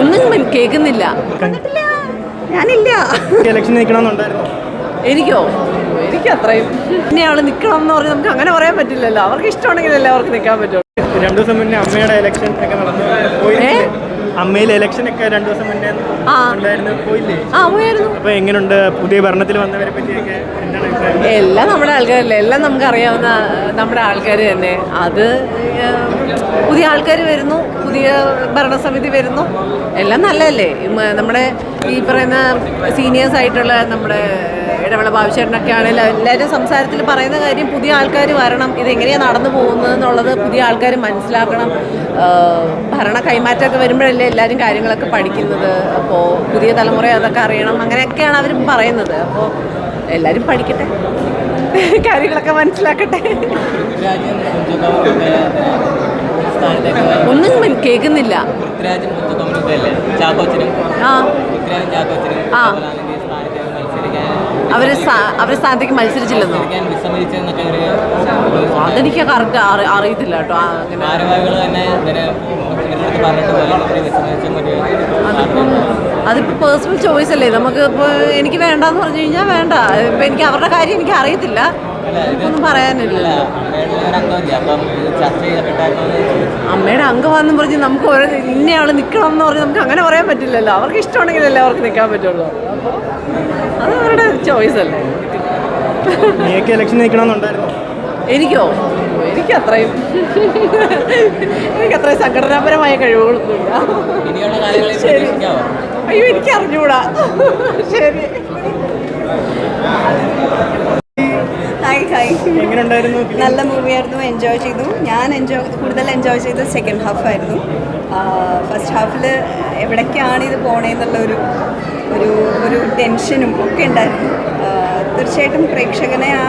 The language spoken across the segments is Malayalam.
ഒന്നും കേൾക്കുന്നില്ല. ഞാനില്ല. എനിക്കോ? എനിക്ക് അത്രയും ഇന്നയാൾ നിൽക്കണം എന്ന് പറഞ്ഞാൽ നമുക്ക് അങ്ങനെ പറയാൻ പറ്റില്ലല്ലോ. അവർക്ക് ഇഷ്ടമാണെങ്കിലല്ലേ അവർക്ക് നിൽക്കാൻ പറ്റുള്ളൂ. 2 ദിവസം മുന്നേ അമ്മയുടെ ഇലക്ഷൻ ഒക്കെ നടന്നു. അമ്മയിലെ ഇലക്ഷൻ ഒക്കെ 2 ദിവസം മുന്നേ ഉണ്ടായിരുന്നു, പോയില്ലേ? പോയായിരുന്നു. അപ്പൊ എങ്ങനെയുണ്ട് പുതിയ ഭരണത്തിൽ വന്നവരെ പറ്റിയൊക്കെ? എല്ലാം നമ്മുടെ ആൾക്കാരല്ലേ, എല്ലാം നമുക്ക് അറിയാവുന്ന നമ്മുടെ ആൾക്കാർ തന്നെ. അത് പുതിയ ആൾക്കാർ വരുന്നു, പുതിയ ഭരണസമിതി വരുന്നു, എല്ലാം നല്ലതല്ലേ. നമ്മുടെ ഈ പറയുന്ന സീനിയേഴ്സ് ആയിട്ടുള്ള നമ്മുടെ ഇടവേള ബാബുചേട്ടനൊക്കെ ആണെങ്കിലും എല്ലാവരും സംസാരത്തിൽ പറയുന്ന കാര്യം പുതിയ ആൾക്കാർ വരണം, ഇതെങ്ങനെയാണ് നടന്നു പോകുന്നത് എന്നുള്ളത് പുതിയ ആൾക്കാർ മനസ്സിലാക്കണം. ഭരണ കൈമാറ്റമൊക്കെ വരുമ്പോഴല്ലേ എല്ലാവരും കാര്യങ്ങളൊക്കെ പഠിക്കുന്നത്. അപ്പോൾ പുതിയ തലമുറ അതൊക്കെ അറിയണം, അങ്ങനെയൊക്കെയാണ് അവർ പറയുന്നത്. അപ്പോൾ എല്ലാവരും പഠിക്കട്ടെ, കാര്യങ്ങളൊക്കെ മനസ്സിലാക്കട്ടെ. ഒന്നും കേൾക്കുന്നില്ല. അവര് സ്ഥാനത്തേക്ക് മത്സരിച്ചില്ലെന്നോ? അതെനിക്ക് കറക്റ്റ് അറിയത്തില്ല കേട്ടോ. അതിപ്പോൾ പേഴ്സണൽ ചോയ്സ് അല്ലേ. നമുക്ക് ഇപ്പോൾ എനിക്ക് വേണ്ടാന്ന് പറഞ്ഞു കഴിഞ്ഞാൽ വേണ്ട. ഇപ്പം എനിക്ക് അവരുടെ കാര്യം എനിക്ക് അറിയത്തില്ല, ഒന്നും പറയാനില്ല. അമ്മയുടെ അംഗമാണെന്ന് പറഞ്ഞ് നമുക്ക് ഇന്നയാൾ നിൽക്കണം എന്ന് പറഞ്ഞ് നമുക്ക് അങ്ങനെ പറയാൻ പറ്റില്ലല്ലോ. അവർക്ക് ഇഷ്ടമാണെങ്കിലല്ലേ അവർക്ക് നിൽക്കാൻ പറ്റുള്ളൂ. അത് അവരുടെ ചോയ്സ് അല്ലേ. എനിക്കോ? എനിക്കത്രയും സംഘടനാപരമായ കഴിവുകളൊന്നുമില്ല. ശരി, അയ്യോ എനിക്ക് അറിഞ്ഞൂടാ. ശരി. നല്ല മൂവിയായിരുന്നു, എൻജോയ് ചെയ്തു. ഞാൻ കൂടുതൽ എൻജോയ് ചെയ്തത് സെക്കൻഡ് ഹാഫ് ആയിരുന്നു. ഫസ്റ്റ് ഹാഫിൽ എവിടേക്കാണ് ഇത് പോണേന്നുള്ള ഒരു ടെൻഷനും ഒക്കെ ഉണ്ടായിരുന്നു. തീർച്ചയായിട്ടും പ്രേക്ഷകനെ ആ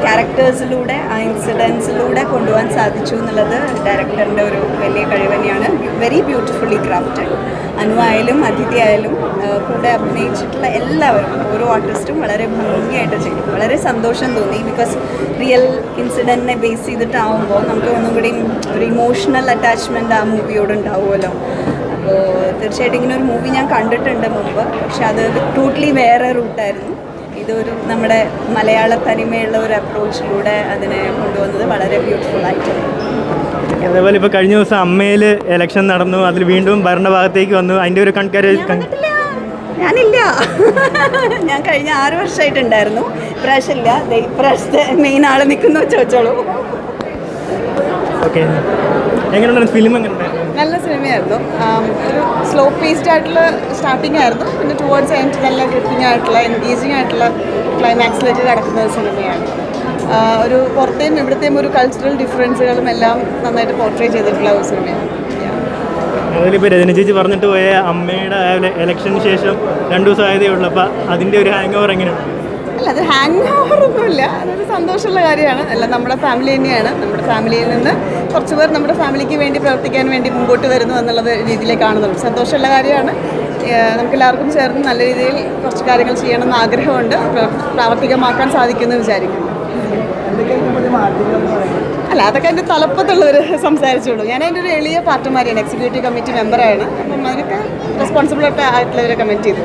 ക്യാരക്ടേഴ്സിലൂടെ, ആ ഇൻസിഡൻസിലൂടെ കൊണ്ടുപോകാൻ സാധിച്ചു എന്നുള്ളത് ഡയറക്ടറിൻ്റെ ഒരു വലിയ കഴിവ് തന്നെയാണ്. Very beautifully crafted. അനു ആയാലും അതിഥി ആയാലും കൂടെ അഭിനയിച്ചിട്ടുള്ള എല്ലാവരും, ഓരോ ആർട്ടിസ്റ്റും വളരെ ഭംഗിയായിട്ട് ചെയ്തു. വളരെ സന്തോഷം തോന്നി. ബിക്കോസ് റിയൽ ഇൻസിഡൻറ്റിനെ ബേസ് ചെയ്തിട്ടാവുമ്പോൾ നമുക്ക് ഒന്നും കൂടി ഒരു ഇമോഷണൽ അറ്റാച്ച്മെൻറ്റ് ആ മൂവിയോട് ഉണ്ടാവുമല്ലോ. അപ്പോൾ തീർച്ചയായിട്ടും ഇങ്ങനെ ഒരു മൂവി ഞാൻ കണ്ടിട്ടുണ്ട് മുമ്പ്, പക്ഷെ അത് ടോട്ടലി വേറെ റൂട്ടായിരുന്നു. ഇതൊരു നമ്മുടെ മലയാള തനിമയുള്ള ഒരു അപ്രോച്ചിലൂടെ അതിനെ കൊണ്ടുവന്നത് വളരെ ബ്യൂട്ടിഫുൾ ആയിട്ടുണ്ട്. അതേപോലെ ഇപ്പോൾ കഴിഞ്ഞ ദിവസം അമ്മയിൽ ഇലക്ഷൻ നടന്നു, അതിൽ വീണ്ടും ഭരണഭാഗത്തേക്ക് വന്നു. അതിൻ്റെ ഒരു ഞാനില്ല. ഞാൻ കഴിഞ്ഞ 6 വർഷമായിട്ടുണ്ടായിരുന്നു. ഇപ്രാവശ്യമില്ല. ഇപ്രാവശ്യത്തെ മെയിൻ ആൾ നിൽക്കുന്നു ചോദിച്ചോളൂ. ഓക്കെ, എങ്ങനെയുണ്ടായിരുന്നു ഫിലിം? എങ്ങനെയുണ്ടായിരുന്നു? നല്ല സിനിമയായിരുന്നു. ഒരു സ്ലോ പേസ്ഡ് ആയിട്ടുള്ള സ്റ്റാർട്ടിംഗ് ആയിരുന്നു. പിന്നെ ടുവേർഡ്സ് എൻഡ് നല്ല ഗ്രിപ്പിംഗ് ആയിട്ടുള്ള എൻഗേജിങ് ആയിട്ടുള്ള ക്ലൈമാക്സിലേക്ക് കടക്കുന്ന ഒരു സിനിമയാണ്. ഒരു പുറത്തെയും ഇവിടത്തെയും ഒരു കൾച്ചറൽ ഡിഫറൻസുകളും എല്ലാം നന്നായിട്ട് പോർട്രേ ചെയ്തിട്ടുള്ള ഒരു സിനിമയാണ്. അതിലിപ്പോൾ രജനി ചേച്ചി പറഞ്ഞിട്ട് പോയ അമ്മയുടെ ഇലക്ഷന് ശേഷം 2 ദിവസം ആയതേ ഉള്ളൂ. അപ്പോൾ അതിൻ്റെ ഒരു ഹാങ് ഓവർ എങ്ങനെയാണ്? അല്ല, അത് ഹാങ് ഓവറൊന്നുമില്ല. അതൊരു സന്തോഷമുള്ള കാര്യമാണ്. എല്ലാം നമ്മുടെ ഫാമിലി തന്നെയാണ്. നമ്മുടെ ഫാമിലിയിൽ നിന്ന് കുറച്ച് പേർ നമ്മുടെ ഫാമിലിക്ക് വേണ്ടി പ്രവർത്തിക്കാൻ വേണ്ടി മുമ്പോട്ട് വരുന്നു എന്നുള്ളത് രീതിയിലേക്ക് കാണുന്നുള്ളൂ. സന്തോഷമുള്ള കാര്യമാണ്. നമുക്കെല്ലാവർക്കും ചേർന്ന് നല്ല രീതിയിൽ കുറച്ച് കാര്യങ്ങൾ ചെയ്യണമെന്ന് ആഗ്രഹമുണ്ട്. പ്രാവർത്തികമാക്കാൻ സാധിക്കുമെന്ന് വിചാരിക്കുന്നു. അല്ല, അതൊക്കെ എൻ്റെ തലപ്പത്തുള്ളവർ സംസാരിച്ചോളൂ. ഞാൻ അതിൻ്റെ ഒരു എളിയ പാർട്ട്മാരിയാണ്, എക്സിക്യൂട്ടീവ് കമ്മിറ്റി മെമ്പറാണ്. അപ്പം അതിനൊക്കെ റെസ്പോൺസിബിൾ ആയിട്ടുള്ളവരെ കമൻറ്റ് ചെയ്തു.